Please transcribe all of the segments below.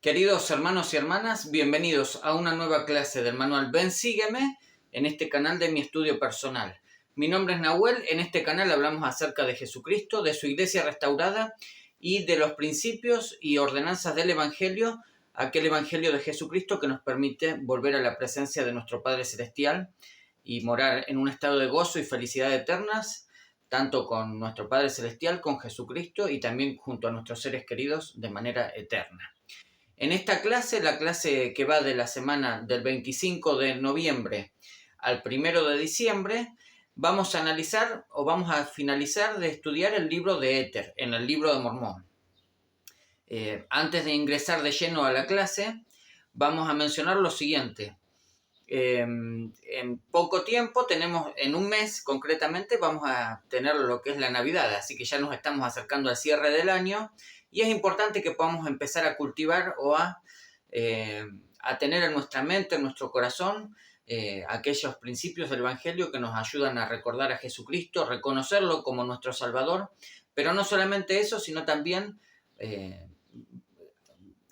Queridos hermanos y hermanas, bienvenidos a una nueva clase del manual Ven Sígueme en este canal de mi estudio personal. Mi nombre es Nahuel, en este canal hablamos acerca de Jesucristo, de su iglesia restaurada y de los principios y ordenanzas del Evangelio, aquel Evangelio de Jesucristo que nos permite volver a la presencia de nuestro Padre Celestial y morar en un estado de gozo y felicidad eternas, tanto con nuestro Padre Celestial, con Jesucristo y también junto a nuestros seres queridos de manera eterna. En esta clase, la clase que va de la semana del 25 de noviembre al 1 de diciembre, vamos a analizar o vamos a finalizar de estudiar el libro de Éter, en el libro de Mormón. Antes de ingresar de lleno a la clase, vamos a mencionar lo siguiente. En poco tiempo, en un mes concretamente, vamos a tener lo que es la Navidad, así que ya nos estamos acercando al cierre del año y es importante que podamos empezar a cultivar o a tener en nuestra mente, en nuestro corazón, aquellos principios del Evangelio que nos ayudan a recordar a Jesucristo, reconocerlo como nuestro Salvador, pero no solamente eso, sino también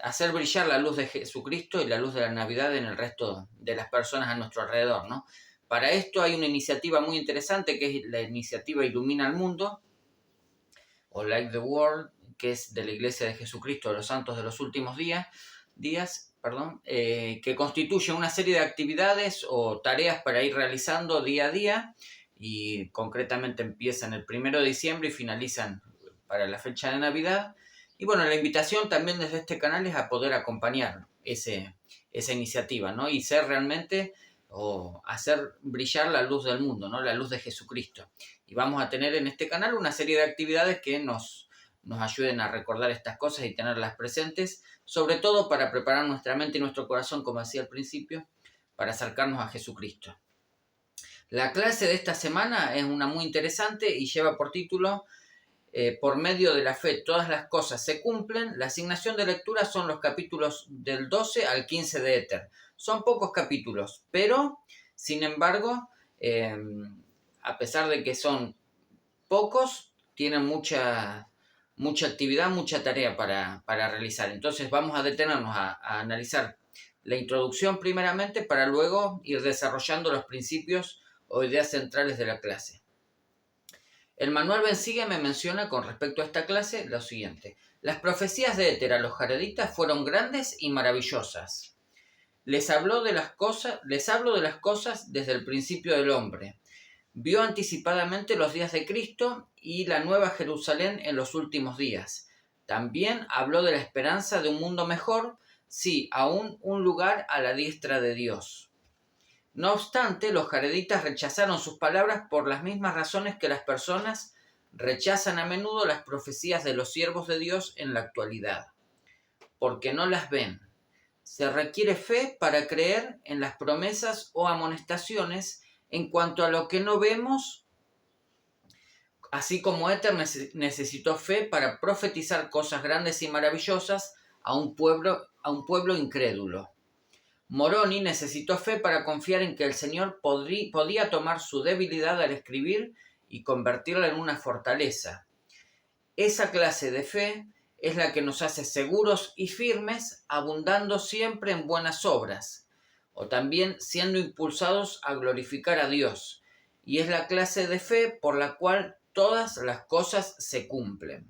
hacer brillar la luz de Jesucristo y la luz de la Navidad en el resto de las personas a nuestro alrededor, ¿no? Para esto hay una iniciativa muy interesante que es la iniciativa Ilumina el Mundo, o Light the World, que es de la Iglesia de Jesucristo de los Santos de los Últimos días, que constituye una serie de actividades o tareas para ir realizando día a día y concretamente empiezan el 1 de diciembre y finalizan para la fecha de Navidad. Y bueno, la invitación también desde este canal es a poder acompañar esa iniciativa, ¿no? Y ser realmente o hacer brillar la luz del mundo, ¿no? La luz de Jesucristo. Y vamos a tener en este canal una serie de actividades que nos ayuden a recordar estas cosas y tenerlas presentes, sobre todo para preparar nuestra mente y nuestro corazón, como decía al principio, para acercarnos a Jesucristo. La clase de esta semana es una muy interesante y lleva por título por medio de la fe todas las cosas se cumplen. La asignación de lectura son los capítulos del 12 al 15 de Éter. Son pocos capítulos, pero sin embargo, a pesar de que son pocos, tienen mucha actividad, mucha tarea para realizar. Entonces vamos a detenernos a analizar la introducción primeramente para luego ir desarrollando los principios o ideas centrales de la clase. El manual Ven Sígueme menciona con respecto a esta clase lo siguiente. Las profecías de Éter a los jareditas fueron grandes y maravillosas. Les hablo de las cosas desde el principio del hombre. Vio anticipadamente los días de Cristo y la nueva Jerusalén en los últimos días. También habló de la esperanza de un mundo mejor, sí, aún un lugar a la diestra de Dios. No obstante, los jareditas rechazaron sus palabras por las mismas razones que las personas rechazan a menudo las profecías de los siervos de Dios en la actualidad, porque no las ven. Se requiere fe para creer en las promesas o amonestaciones en cuanto a lo que no vemos, así como Éter necesitó fe para profetizar cosas grandes y maravillosas a un pueblo incrédulo. Moroni necesitó fe para confiar en que el Señor podía tomar su debilidad al escribir y convertirla en una fortaleza. Esa clase de fe es la que nos hace seguros y firmes, abundando siempre en buenas obras, o también siendo impulsados a glorificar a Dios, y es la clase de fe por la cual todas las cosas se cumplen.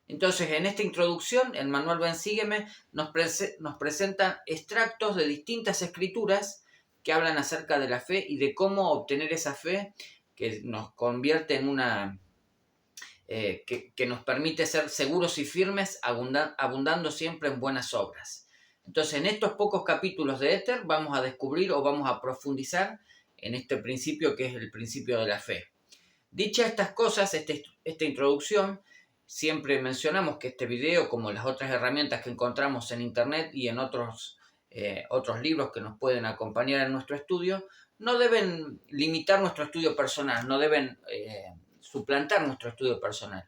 Entonces, en esta introducción, el manual Ven Sígueme nos presenta extractos de distintas escrituras que hablan acerca de la fe y de cómo obtener esa fe que nos convierte en una... que nos permite ser seguros y firmes, abundando siempre en buenas obras. Entonces, en estos pocos capítulos de Éter vamos a descubrir o vamos a profundizar en este principio que es el principio de la fe. Dichas estas cosas, esta introducción, siempre mencionamos que este video, como las otras herramientas que encontramos en internet y en otros libros que nos pueden acompañar en nuestro estudio, no deben limitar nuestro estudio personal, no deben suplantar nuestro estudio personal.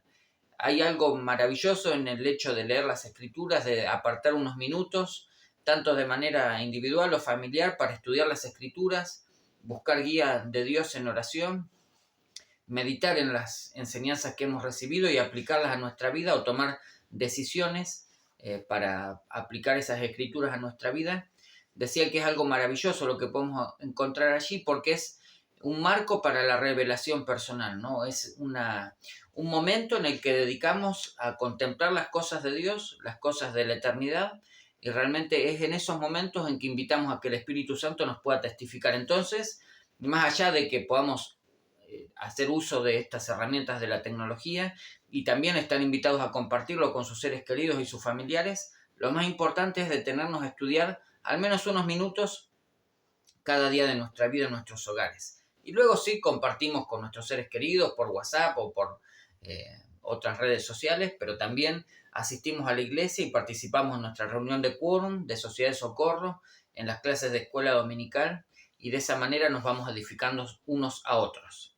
Hay algo maravilloso en el hecho de leer las escrituras, de apartar unos minutos, tanto de manera individual o familiar, para estudiar las escrituras, buscar guía de Dios en oración, meditar en las enseñanzas que hemos recibido y aplicarlas a nuestra vida o tomar decisiones para aplicar esas escrituras a nuestra vida, decía que es algo maravilloso lo que podemos encontrar allí porque es un marco para la revelación personal, ¿no? Es un momento en el que dedicamos a contemplar las cosas de Dios, las cosas de la eternidad, y realmente es en esos momentos en que invitamos a que el Espíritu Santo nos pueda testificar. Entonces, más allá de que podamos hacer uso de estas herramientas de la tecnología y también están invitados a compartirlo con sus seres queridos y sus familiares, lo más importante es detenernos a estudiar al menos unos minutos cada día de nuestra vida en nuestros hogares. Y luego sí compartimos con nuestros seres queridos por WhatsApp o por otras redes sociales, pero también asistimos a la iglesia y participamos en nuestra reunión de quórum, de sociedad de socorro, en las clases de escuela dominical, y de esa manera nos vamos edificando unos a otros.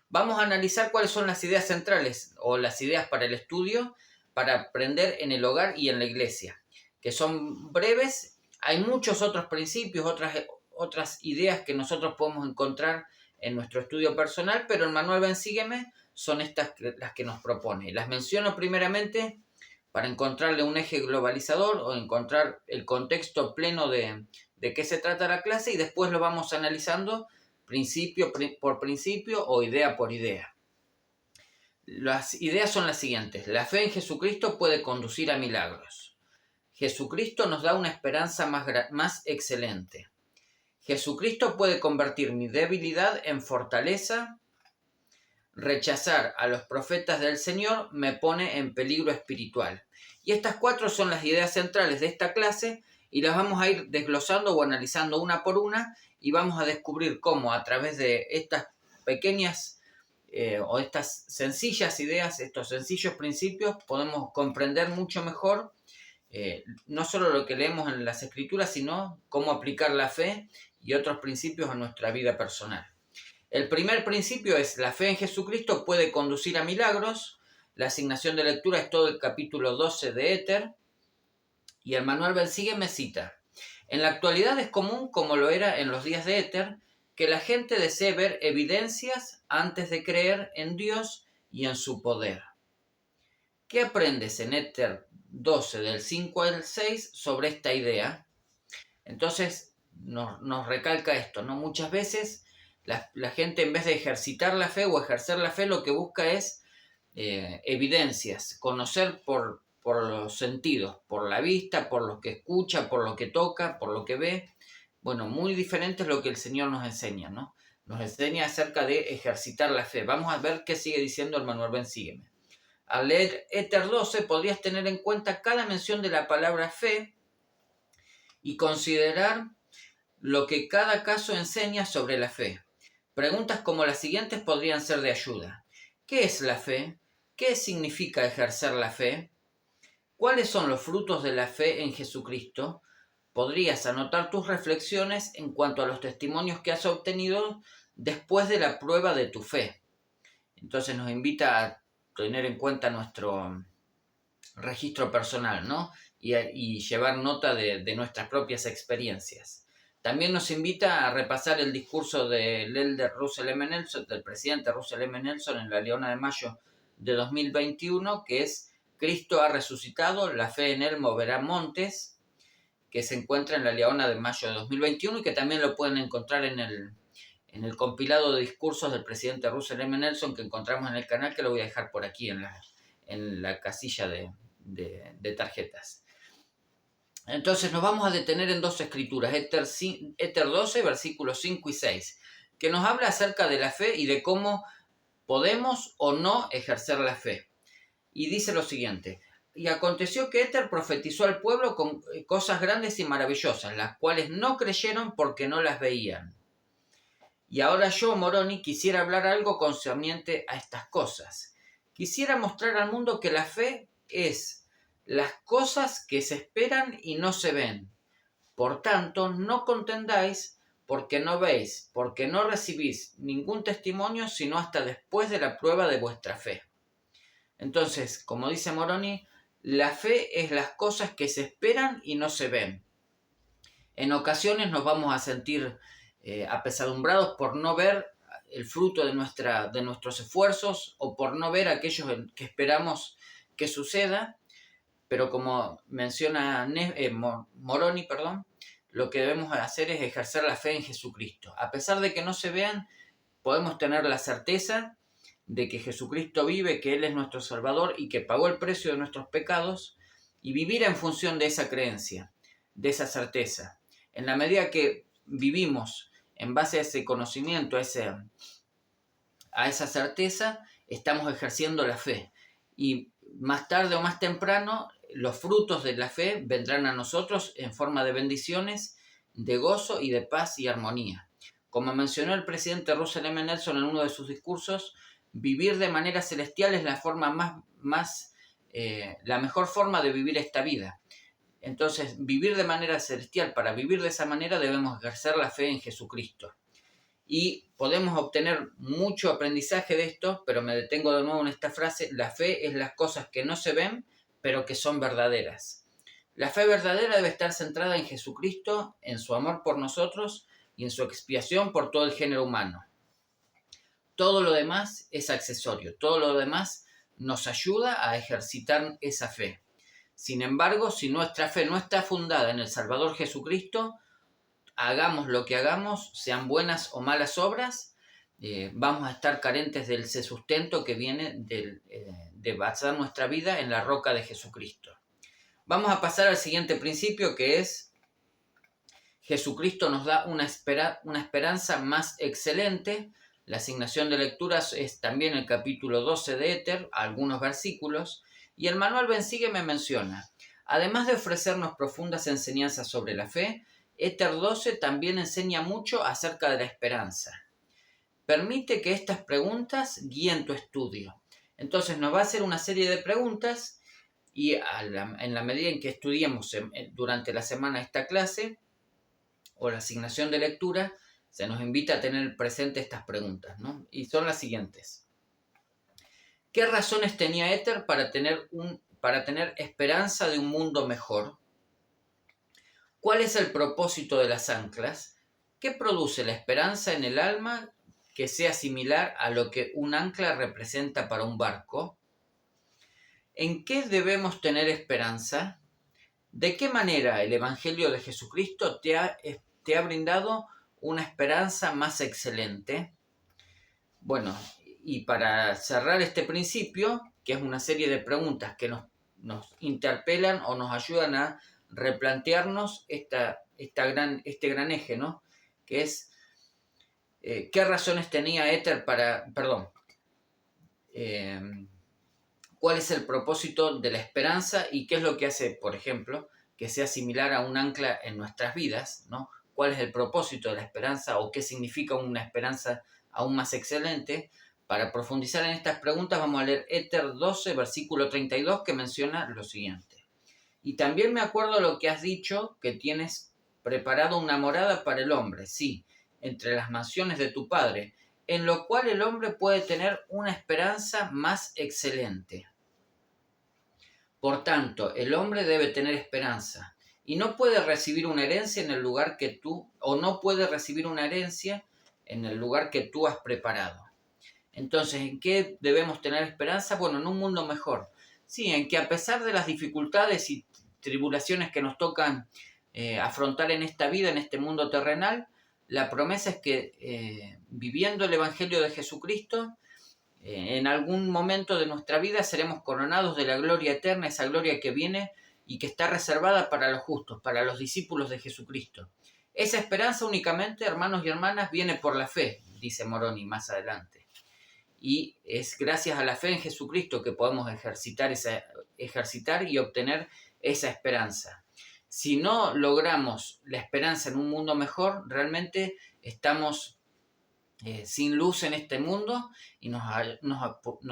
Vamos a analizar cuáles son las ideas centrales o las ideas para el estudio para aprender en el hogar y en la iglesia, que son breves. Hay muchos otros principios, otras ideas que nosotros podemos encontrar en nuestro estudio personal, pero el manual Ven Sígueme son estas las que nos propone. Las menciono primeramente para encontrarle un eje globalizador o encontrar el contexto pleno de qué se trata la clase, y después lo vamos analizando principio por principio o idea por idea. Las ideas son las siguientes. La fe en Jesucristo puede conducir a milagros. Jesucristo nos da una esperanza más excelente. Jesucristo puede convertir mi debilidad en fortaleza. Rechazar a los profetas del Señor me pone en peligro espiritual. Y estas 4 son las ideas centrales de esta clase, y las vamos a ir desglosando o analizando una por una, y vamos a descubrir cómo a través de estas pequeñas o estas sencillas ideas, estos sencillos principios, podemos comprender mucho mejor no solo lo que leemos en las Escrituras, sino cómo aplicar la fe y otros principios a nuestra vida personal. El primer principio es: la fe en Jesucristo puede conducir a milagros. La asignación de lectura es todo el capítulo 12 de Éter, y el manual Ven Sígueme cita: en la actualidad es común, como lo era en los días de Éter, que la gente desee ver evidencias antes de creer en Dios y en su poder. ¿Qué aprendes en Éter 12 del 5 al 6 sobre esta idea? Entonces nos recalca esto, ¿no? Muchas veces la gente, en vez de ejercitar la fe o ejercer la fe, lo que busca es evidencias, conocer por los sentidos, por la vista, por lo que escucha, por lo que toca, por lo que ve. Bueno, muy diferente es lo que el Señor nos enseña, ¿no? Nos enseña acerca de ejercitar la fe. Vamos a ver qué sigue diciendo el manual Ven Sígueme. Al leer Éter 12 podrías tener en cuenta cada mención de la palabra fe y considerar lo que cada caso enseña sobre la fe. Preguntas como las siguientes podrían ser de ayuda. ¿Qué es la fe? ¿Qué significa ejercer la fe? ¿Cuáles son los frutos de la fe en Jesucristo? Podrías anotar tus reflexiones en cuanto a los testimonios que has obtenido después de la prueba de tu fe. Entonces nos invita a tener en cuenta nuestro registro personal, ¿no? Y llevar nota de nuestras propias experiencias. También nos invita a repasar el discurso del elder Russell M. Nelson, del presidente Russell M. Nelson, en la Leona de Mayo de 2021, que es: Cristo ha resucitado, la fe en él moverá montes, que se encuentra en la Leona de Mayo de 2021 y que también lo pueden encontrar en el compilado de discursos del presidente Russell M. Nelson que encontramos en el canal, que lo voy a dejar por aquí en la casilla de tarjetas. Entonces nos vamos a detener en 2 escrituras, Éter 12, versículos 5 y 6, que nos habla acerca de la fe y de cómo podemos o no ejercer la fe. Y dice lo siguiente: y aconteció que Éter profetizó al pueblo con cosas grandes y maravillosas, las cuales no creyeron porque no las veían. Y ahora yo, Moroni, quisiera hablar algo concerniente a estas cosas. Quisiera mostrar al mundo que la fe es las cosas que se esperan y no se ven. Por tanto, no contendáis porque no veis, porque no recibís ningún testimonio sino hasta después de la prueba de vuestra fe. Entonces, como dice Moroni, la fe es las cosas que se esperan y no se ven. En ocasiones nos vamos a sentir apesadumbrados por no ver el fruto de nuestros esfuerzos o por no ver aquello que esperamos que suceda, pero como menciona Moroni, lo que debemos hacer es ejercer la fe en Jesucristo. A pesar de que no se vean, podemos tener la certeza de que Jesucristo vive, que Él es nuestro Salvador y que pagó el precio de nuestros pecados, y vivir en función de esa creencia, de esa certeza. En la medida que vivimos en base a ese conocimiento, a esa certeza, estamos ejerciendo la fe. Y más tarde o más temprano, los frutos de la fe vendrán a nosotros en forma de bendiciones, de gozo y de paz y armonía. Como mencionó el presidente Russell M. Nelson en uno de sus discursos, vivir de manera celestial es la forma la mejor forma de vivir esta vida. Entonces, vivir de manera celestial, para vivir de esa manera debemos ejercer la fe en Jesucristo. Y podemos obtener mucho aprendizaje de esto, pero me detengo de nuevo en esta frase: la fe es las cosas que no se ven, pero que son verdaderas. La fe verdadera debe estar centrada en Jesucristo, en su amor por nosotros y en su expiación por todo el género humano. Todo lo demás es accesorio, todo lo demás nos ayuda a ejercitar esa fe. Sin embargo, si nuestra fe no está fundada en el Salvador Jesucristo, hagamos lo que hagamos, sean buenas o malas obras, vamos a estar carentes del sustento que viene de basar nuestra vida en la roca de Jesucristo. Vamos a pasar al siguiente principio, que es: Jesucristo nos da una esperanza más excelente. La asignación de lecturas es también el capítulo 12 de Éter, algunos versículos, y el manual Bensigue me menciona: además de ofrecernos profundas enseñanzas sobre la fe, Éter 12 también enseña mucho acerca de la esperanza. Permite que estas preguntas guíen tu estudio. Entonces nos va a hacer una serie de preguntas y en la medida en que estudiemos durante la semana esta clase o la asignación de lectura, se nos invita a tener presente estas preguntas, ¿no? Y son las siguientes. ¿Qué razones tenía Éter para tener esperanza de un mundo mejor? ¿Cuál es el propósito de las anclas? ¿Qué produce la esperanza en el alma que sea similar a lo que un ancla representa para un barco? ¿En qué debemos tener esperanza? ¿De qué manera el Evangelio de Jesucristo te ha brindado una esperanza más excelente? Bueno, y para cerrar este principio, que es una serie de preguntas que nos interpelan o nos ayudan a replantearnos este gran eje, ¿no? Que es ¿qué razones tenía Éter cuál es el propósito de la esperanza y qué es lo que hace, por ejemplo, que sea similar a un ancla en nuestras vidas, ¿no? ¿Cuál es el propósito de la esperanza o qué significa una esperanza aún más excelente? Para profundizar en estas preguntas vamos a leer Éter 12, versículo 32, que menciona lo siguiente. Y también me acuerdo lo que has dicho, que tienes preparado una morada para el hombre, sí, entre las mansiones de tu padre, en lo cual el hombre puede tener una esperanza más excelente. Por tanto, el hombre debe tener esperanza y no puede recibir una herencia en el lugar que no puede recibir una herencia en el lugar que tú has preparado. Entonces, ¿en qué debemos tener esperanza? Bueno, en un mundo mejor. Sí, en que a pesar de las dificultades y tribulaciones que nos tocan afrontar en esta vida, en este mundo terrenal, la promesa es que viviendo el Evangelio de Jesucristo, en algún momento de nuestra vida seremos coronados de la gloria eterna, esa gloria que viene y que está reservada para los justos, para los discípulos de Jesucristo. Esa esperanza únicamente, hermanos y hermanas, viene por la fe, dice Moroni más adelante. Y es gracias a la fe en Jesucristo que podemos ejercitar y obtener esa esperanza. Si no logramos la esperanza en un mundo mejor, realmente estamos sin luz en este mundo y nos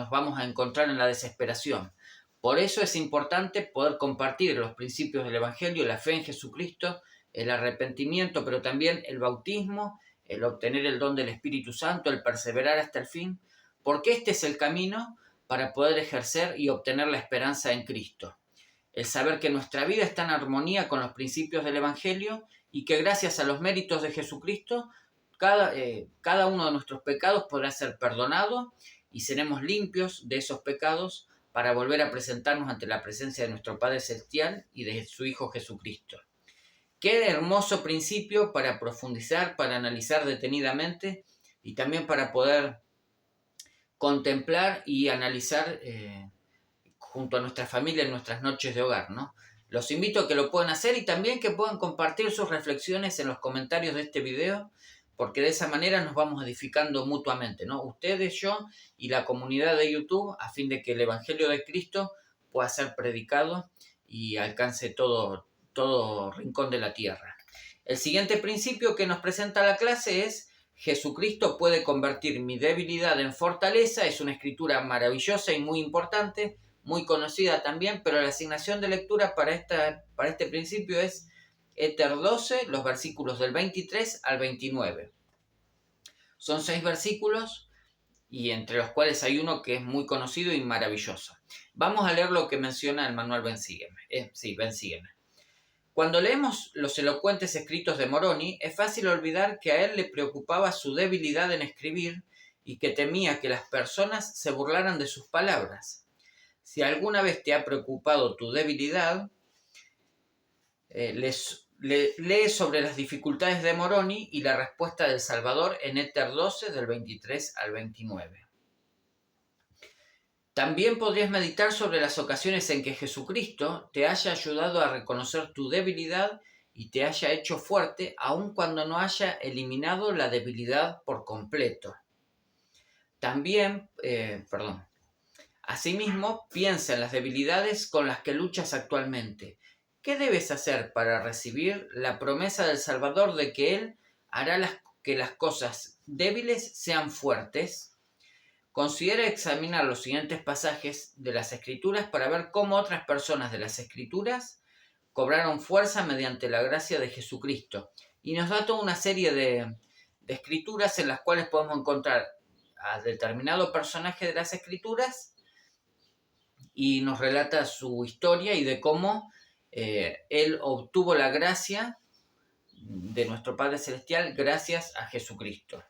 vamos a encontrar en la desesperación. Por eso es importante poder compartir los principios del Evangelio, la fe en Jesucristo, el arrepentimiento, pero también el bautismo, el obtener el don del Espíritu Santo, el perseverar hasta el fin, porque este es el camino para poder ejercer y obtener la esperanza en Cristo. El saber que nuestra vida está en armonía con los principios del Evangelio y que gracias a los méritos de Jesucristo, cada uno de nuestros pecados podrá ser perdonado y seremos limpios de esos pecados para volver a presentarnos ante la presencia de nuestro Padre Celestial y de su Hijo Jesucristo. Qué hermoso principio para profundizar, para analizar detenidamente y también para poder contemplar y analizar junto a nuestra familia en nuestras noches de hogar, ¿no? Los invito a que lo puedan hacer y también que puedan compartir sus reflexiones en los comentarios de este video, porque de esa manera nos vamos edificando mutuamente, ¿no? Ustedes, yo y la comunidad de YouTube, a fin de que el Evangelio de Cristo pueda ser predicado y alcance todo rincón de la tierra. El siguiente principio que nos presenta la clase es: Jesucristo puede convertir mi debilidad en fortaleza. Es una escritura maravillosa y muy importante, muy conocida también, pero la asignación de lectura para este principio es Éter 12, los versículos del 23 al 29. Son 6 versículos y entre los cuales hay uno que es muy conocido y maravilloso. Vamos a leer lo que menciona el manual Ven Sígueme. Ven Sígueme. Cuando leemos los elocuentes escritos de Moroni, es fácil olvidar que a él le preocupaba su debilidad en escribir y que temía que las personas se burlaran de sus palabras. Si alguna vez te ha preocupado tu debilidad, lee sobre las dificultades de Moroni y la respuesta del Salvador en Éter 12 del 23 al 29. También podrías meditar sobre las ocasiones en que Jesucristo te haya ayudado a reconocer tu debilidad y te haya hecho fuerte, aun cuando no haya eliminado la debilidad por completo. Asimismo, piensa en las debilidades con las que luchas actualmente. ¿Qué debes hacer para recibir la promesa del Salvador de que Él hará que las cosas débiles sean fuertes? Considera examinar los siguientes pasajes de las Escrituras para ver cómo otras personas de las Escrituras cobraron fuerza mediante la gracia de Jesucristo. Y nos da toda una serie de escrituras en las cuales podemos encontrar a determinado personaje de las Escrituras y nos relata su historia y de cómo él obtuvo la gracia de nuestro Padre Celestial gracias a Jesucristo.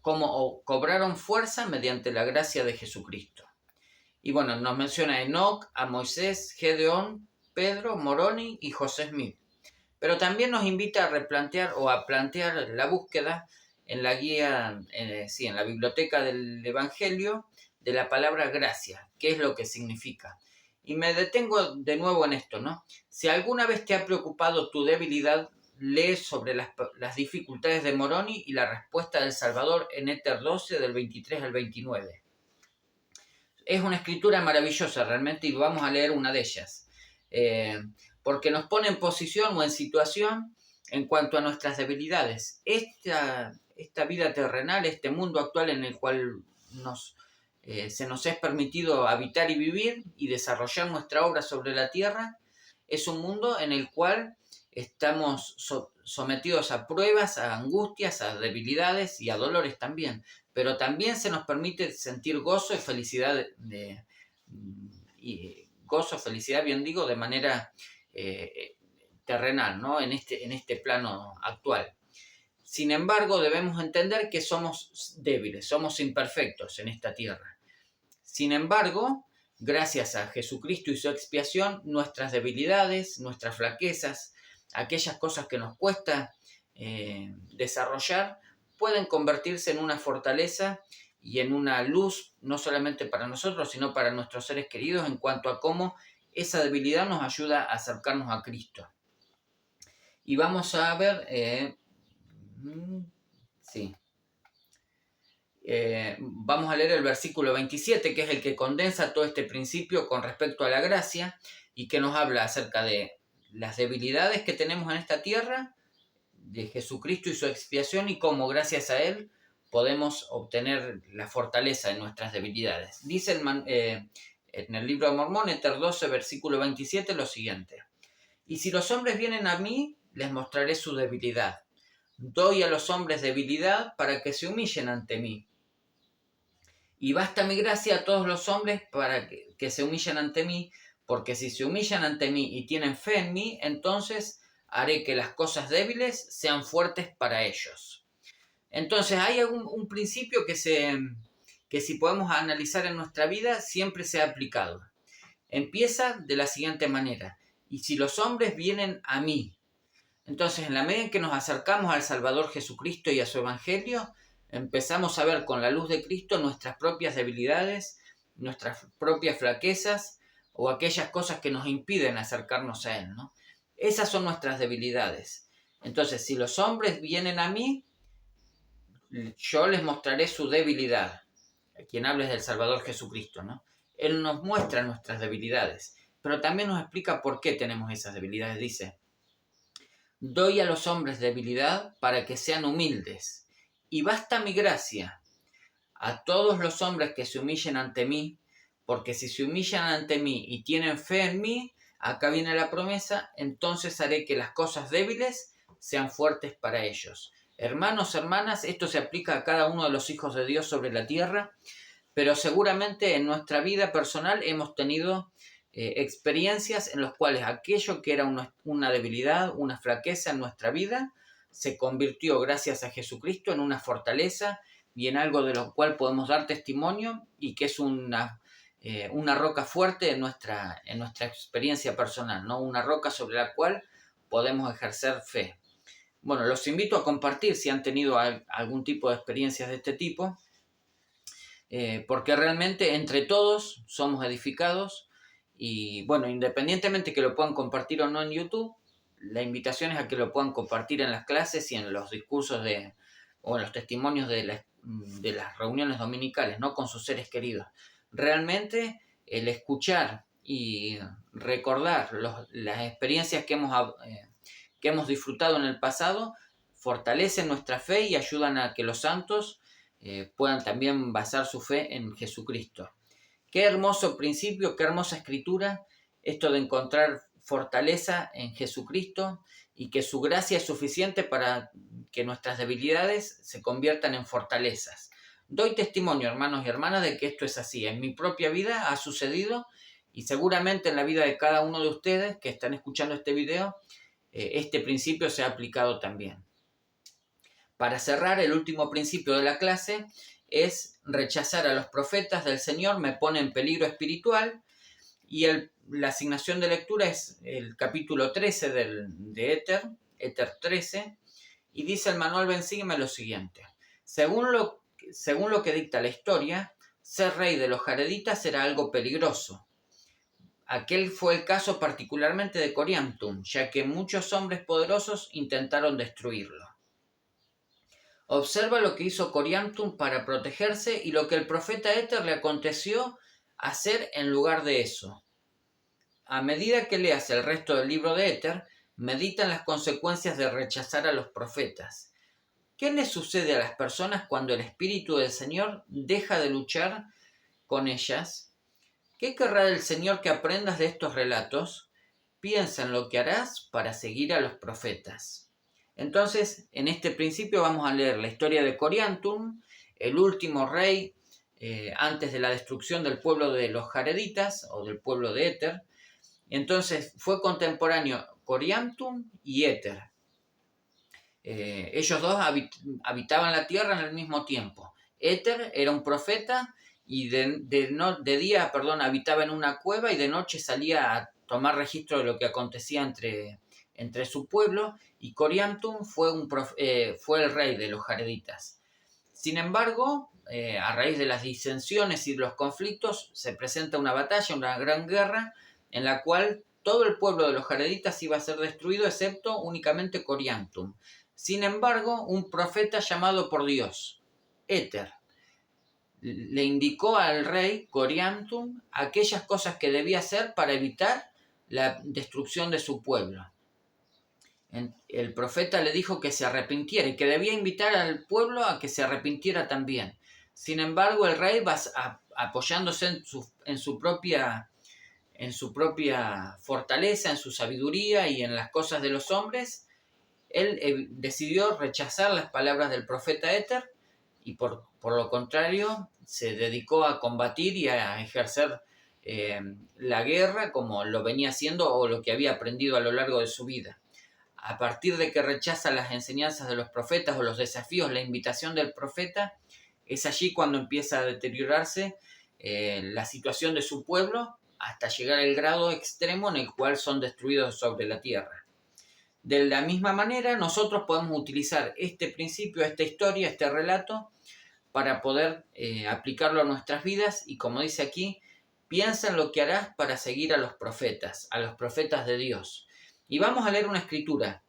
Cómo cobraron fuerza mediante la gracia de Jesucristo. Y bueno, nos menciona a Enoc, a Moisés, Gedeón, Pedro, Moroni y José Smith. Pero también nos invita a replantear o a plantear la búsqueda en la guía, en la biblioteca del Evangelio, de la palabra gracia. ¿Qué es lo que significa? Y me detengo de nuevo en esto, ¿no? Si alguna vez te ha preocupado tu debilidad, lee sobre las dificultades de Moroni y la respuesta del Salvador en Éter 12 del 23 al 29. Es una escritura maravillosa realmente y vamos a leer una de ellas. Porque nos pone en posición o en situación en cuanto a nuestras debilidades. Esta vida terrenal, este mundo actual en el cual se nos es permitido habitar y vivir y desarrollar nuestra obra sobre la tierra, es un mundo en el cual estamos sometidos a pruebas, a angustias, a debilidades y a dolores también. Pero también se nos permite sentir gozo y felicidad, de manera terrenal, ¿no? En este plano actual. Sin embargo, debemos entender que somos débiles, somos imperfectos en esta tierra. Sin embargo, gracias a Jesucristo y su expiación, nuestras debilidades, nuestras flaquezas, aquellas cosas que nos cuesta desarrollar, pueden convertirse en una fortaleza y en una luz, no solamente para nosotros, sino para nuestros seres queridos, en cuanto a cómo esa debilidad nos ayuda a acercarnos a Cristo. Y vamos a ver, vamos a leer el versículo 27, que es el que condensa todo este principio con respecto a la gracia y que nos habla acerca de las debilidades que tenemos en esta tierra, de Jesucristo y su expiación y cómo gracias a Él podemos obtener la fortaleza en nuestras debilidades. Dice en el libro de Mormón, Éter 12, versículo 27, lo siguiente: y si los hombres vienen a mí, les mostraré su debilidad. Doy a los hombres debilidad para que se humillen ante mí. Y basta mi gracia a todos los hombres para que se humillen ante mí, porque si se humillan ante mí y tienen fe en mí, entonces haré que las cosas débiles sean fuertes para ellos. Entonces hay un principio que que si podemos analizar en nuestra vida siempre se ha aplicado. Empieza de la siguiente manera: y si los hombres vienen a mí. Entonces, en la medida en que nos acercamos al Salvador Jesucristo y a su Evangelio, empezamos a ver con la luz de Cristo nuestras propias debilidades, nuestras propias flaquezas o aquellas cosas que nos impiden acercarnos a Él, ¿no? Esas son nuestras debilidades. Entonces, si los hombres vienen a mí, yo les mostraré su debilidad. Quien habla es del Salvador Jesucristo, ¿no? Él nos muestra nuestras debilidades, pero también nos explica por qué tenemos esas debilidades. Dice: doy a los hombres debilidad para que sean humildes, y basta mi gracia a todos los hombres que se humillen ante mí, porque si se humillan ante mí y tienen fe en mí, acá viene la promesa, entonces haré que las cosas débiles sean fuertes para ellos. Hermanos, hermanas, esto se aplica a cada uno de los hijos de Dios sobre la tierra, pero seguramente en nuestra vida personal hemos tenido experiencias en las cuales aquello que era una debilidad, una flaqueza en nuestra vida, se convirtió gracias a Jesucristo en una fortaleza y en algo de lo cual podemos dar testimonio y que es una roca fuerte en nuestra experiencia personal, ¿no? Una roca sobre la cual podemos ejercer fe. Bueno, los invito a compartir si han tenido algún tipo de experiencias de este tipo, porque realmente entre todos somos edificados y bueno, independientemente que lo puedan compartir o no en YouTube, la invitación es a que lo puedan compartir en las clases y en los discursos o en los testimonios de las reuniones dominicales, ¿no? Con sus seres queridos. Realmente el escuchar y recordar las experiencias que hemos disfrutado en el pasado fortalecen nuestra fe y ayudan a que los santos puedan también basar su fe en Jesucristo. Qué hermoso principio, qué hermosa escritura, esto de encontrar fortaleza en Jesucristo y que su gracia es suficiente para que nuestras debilidades se conviertan en fortalezas. Doy testimonio, hermanos y hermanas, de que esto es así. En mi propia vida ha sucedido y seguramente en la vida de cada uno de ustedes que están escuchando este video, este principio se ha aplicado también. Para cerrar, el último principio de la clase es: rechazar a los profetas del Señor me pone en peligro espiritual. Y la asignación de lectura es el capítulo 13 de Éter 13, y dice el manual Ben Sígueme lo siguiente: según lo que dicta la historia, ser rey de los jareditas era algo peligroso. Aquel fue el caso particularmente de Coriantum, ya que muchos hombres poderosos intentaron destruirlo. Observa lo que hizo Coriantum para protegerse y lo que el profeta Éter le aconteció hacer en lugar de eso. A medida que leas el resto del libro de Éter, medita en las consecuencias de rechazar a los profetas. ¿Qué le sucede a las personas cuando el Espíritu del Señor deja de luchar con ellas? ¿Qué querrá del Señor que aprendas de estos relatos? Piensa en lo que harás para seguir a los profetas. Entonces, en este principio vamos a leer la historia de Coriantum, el último rey antes de la destrucción del pueblo de los jareditas o del pueblo de Éter. Entonces fue contemporáneo Coriantum y Éter. Ellos dos habitaban la tierra en el mismo tiempo. Éter era un profeta y de día habitaba en una cueva y de noche salía a tomar registro de lo que acontecía entre su pueblo, y Coriantum fue el rey de los jareditas. Sin embargo, a raíz de las disensiones y de los conflictos, se presenta una batalla, una gran guerra, en la cual todo el pueblo de los jareditas iba a ser destruido, excepto únicamente Coriantum. Sin embargo, un profeta llamado por Dios, Éter, le indicó al rey Coriantum aquellas cosas que debía hacer para evitar la destrucción de su pueblo. El profeta le dijo que se arrepintiera y que debía invitar al pueblo a que se arrepintiera también. Sin embargo, el rey, apoyándose en su propia fortaleza, en su sabiduría y en las cosas de los hombres, él decidió rechazar las palabras del profeta Éter y por lo contrario se dedicó a combatir y a ejercer la guerra como lo venía haciendo o lo que había aprendido a lo largo de su vida. A partir de que rechaza las enseñanzas de los profetas o los desafíos, la invitación del profeta, Es allí cuando empieza a deteriorarse la situación de su pueblo hasta llegar al grado extremo en el cual son destruidos sobre la tierra. De la misma manera, nosotros podemos utilizar este principio, esta historia, este relato, para poder aplicarlo a nuestras vidas y, como dice aquí, piensa en lo que harás para seguir a los profetas de Dios. Y vamos a leer una escritura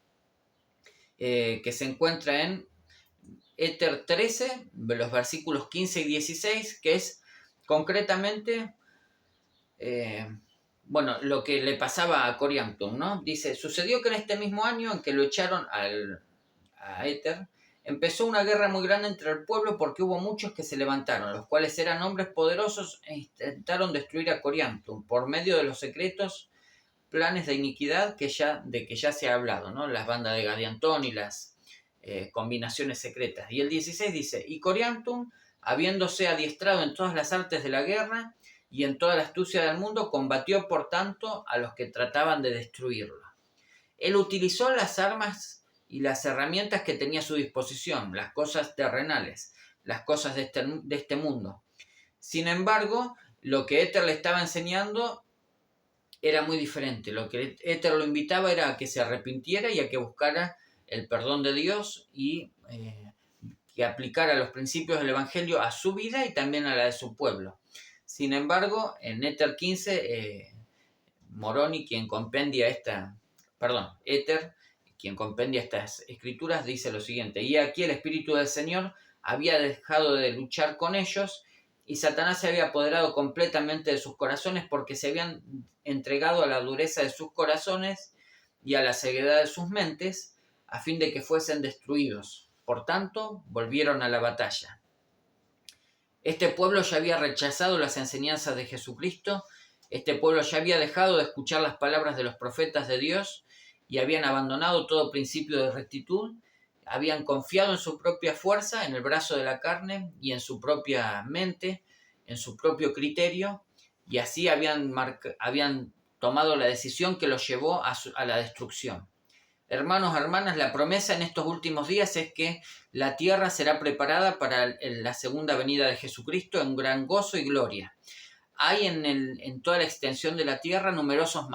que se encuentra en Éter 13, los versículos 15 y 16, que es concretamente lo que le pasaba a Coriantum, ¿no? Dice, sucedió que en este mismo año en que lo echaron a Éter, empezó una guerra muy grande entre el pueblo porque hubo muchos que se levantaron, los cuales eran hombres poderosos e intentaron destruir a Coriantum por medio de los secretos planes de iniquidad de que ya se ha hablado, ¿no? Las bandas de Gadiantón y las combinaciones secretas. Y el 16 dice, y Coriantum, habiéndose adiestrado en todas las artes de la guerra y en toda la astucia del mundo, combatió por tanto a los que trataban de destruirlo. Él utilizó las armas y las herramientas que tenía a su disposición, las cosas terrenales, las cosas de este mundo. Sin embargo, lo que Éter le estaba enseñando era muy diferente. Lo que Éter lo invitaba era a que se arrepintiera y a que buscara el perdón de Dios y que aplicara los principios del Evangelio a su vida y también a la de su pueblo. Sin embargo, en Éter 15, Moroni, Éter, quien compendia estas escrituras, dice lo siguiente, y aquí el Espíritu del Señor había dejado de luchar con ellos y Satanás se había apoderado completamente de sus corazones porque se habían entregado a la dureza de sus corazones y a la ceguedad de sus mentes a fin de que fuesen destruidos. Por tanto, volvieron a la batalla. Este pueblo ya había rechazado las enseñanzas de Jesucristo, este pueblo ya había dejado de escuchar las palabras de los profetas de Dios y habían abandonado todo principio de rectitud, habían confiado en su propia fuerza, en el brazo de la carne y en su propia mente, en su propio criterio, y así habían tomado la decisión que los llevó a la destrucción. Hermanos, hermanas, la promesa en estos últimos días es que la tierra será preparada para la segunda venida de Jesucristo en gran gozo y gloria. Hay en toda la extensión de la tierra numerosas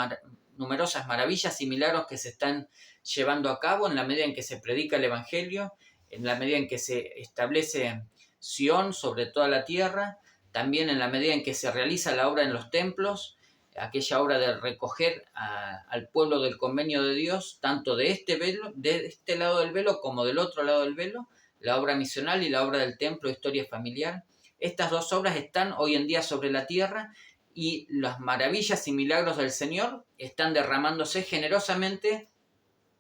maravillas y milagros que se están llevando a cabo en la medida en que se predica el Evangelio, en la medida en que se establece Sión sobre toda la tierra, también en la medida en que se realiza la obra en los templos, aquella obra de recoger al pueblo del convenio de Dios, tanto de este lado del velo como del otro lado del velo, la obra misional y la obra del templo, historia familiar. Estas dos obras están hoy en día sobre la tierra y las maravillas y milagros del Señor están derramándose generosamente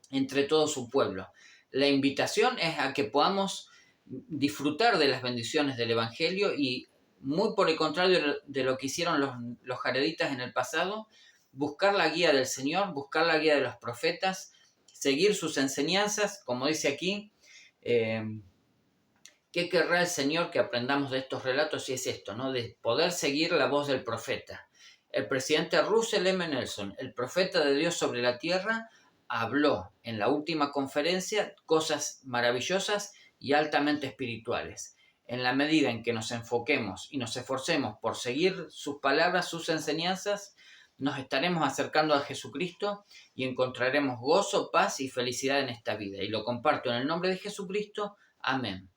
entre todo su pueblo. La invitación es a que podamos disfrutar de las bendiciones del Evangelio y, muy por el contrario de lo que hicieron los jareditas en el pasado, buscar la guía del Señor, buscar la guía de los profetas, seguir sus enseñanzas, como dice aquí. ¿Qué querrá el Señor que aprendamos de estos relatos? Y es esto, ¿no? De poder seguir la voz del profeta. El presidente Russell M. Nelson, el profeta de Dios sobre la tierra, habló en la última conferencia cosas maravillosas y altamente espirituales. En la medida en que nos enfoquemos y nos esforcemos por seguir sus palabras, sus enseñanzas, nos estaremos acercando a Jesucristo y encontraremos gozo, paz y felicidad en esta vida. Y lo comparto en el nombre de Jesucristo. Amén.